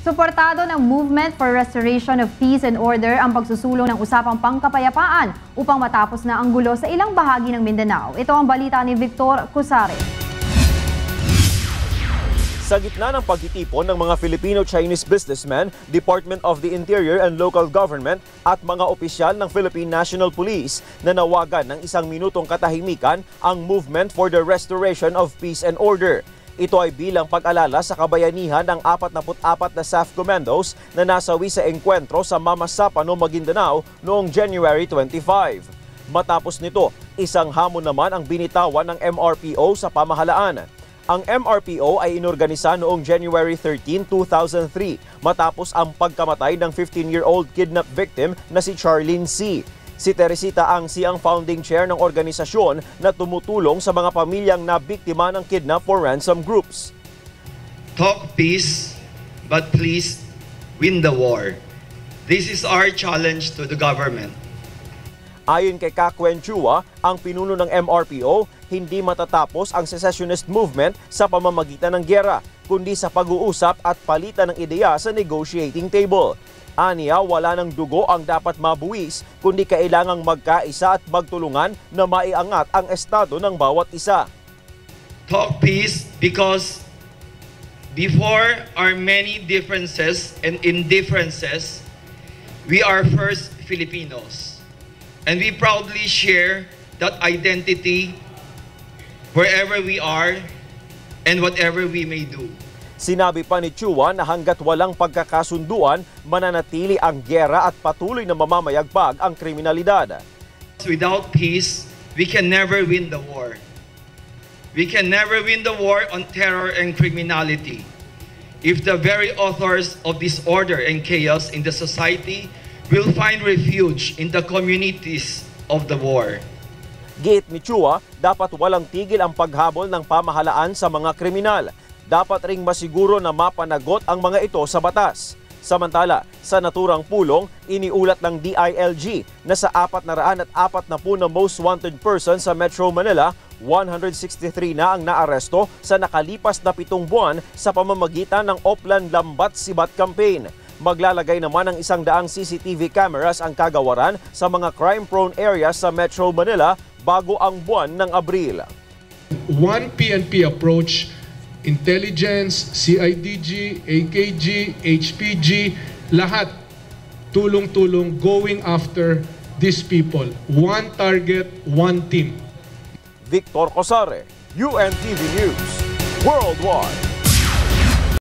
Suportado ng Movement for Restoration of Peace and Order ang pagsusulong ng usapang pangkapayapaan upang matapos na ang gulo sa ilang bahagi ng Mindanao. Ito ang balita ni Victor Cusare. Sa gitna ng pagtitipon ng mga Filipino-Chinese businessmen, Department of the Interior and Local Government at mga opisyal ng Philippine National Police na nawagan ng 1 minutong katahimikan ang Movement for the Restoration of Peace and Order. Ito ay bilang pag-alala sa kabayanihan ng 44 na SAF commandos na nasawi sa engkwentro sa Mamasapano, Maguindanao noong January 25. Matapos nito, isang hamon naman ang binitawan ng MRPO sa pamahalaan. Ang MRPO ay inorganisa noong January 13, 2003 matapos ang pagkamatay ng 15-year-old kidnap victim na si Charlene C. Si Teresita ang siyang founding chair ng organisasyon na tumutulong sa mga pamilyang nabiktima ng kidnap for ransom groups. Talk peace, but please win the war. This is our challenge to the government. Ayon kay Kakwen Chua, ang pinuno ng MRPO, hindi matatapos ang secessionist movement sa pamamagitan ng gyera, kundi sa pag-uusap at palitan ng ideya sa negotiating table. Aniya, wala ng dugo ang dapat mabuwis, kundi kailangang magkaisa at magtulungan na maiangat ang estado ng bawat isa. Talk peace because before our many differences and indifferences, we are first Filipinos. And we proudly share that identity wherever we are and whatever we may do. Sinabi pa ni Chua na hanggat walang pagkakasunduan, mananatili ang gyera at patuloy na mamamayagpag ang kriminalidad. Without peace, we can never win the war. We can never win the war on terror and criminality. If the very authors of disorder and chaos in the society will find refuge in the communities of the war. Giit ni Chua, dapat walang tigil ang paghabol ng pamahalaan sa mga kriminal. Dapat ring masiguro na mapanagot ang mga ito sa batas. Samantala, sa naturang pulong, iniulat ng DILG na sa 440 na most wanted person sa Metro Manila, 163 na ang naaresto sa nakalipas na 7 buwan sa pamamagitan ng Oplan Lambat Sibat campaign. Maglalagay naman ng 100 CCTV cameras ang kagawaran sa mga crime-prone areas sa Metro Manila bago ang buwan ng Abril. One PNP approach, intelligence, CIDG, AKG, HPG, lahat tulong-tulong going after these people. One target, one team. Victor Cosare, UNTV News, Worldwide.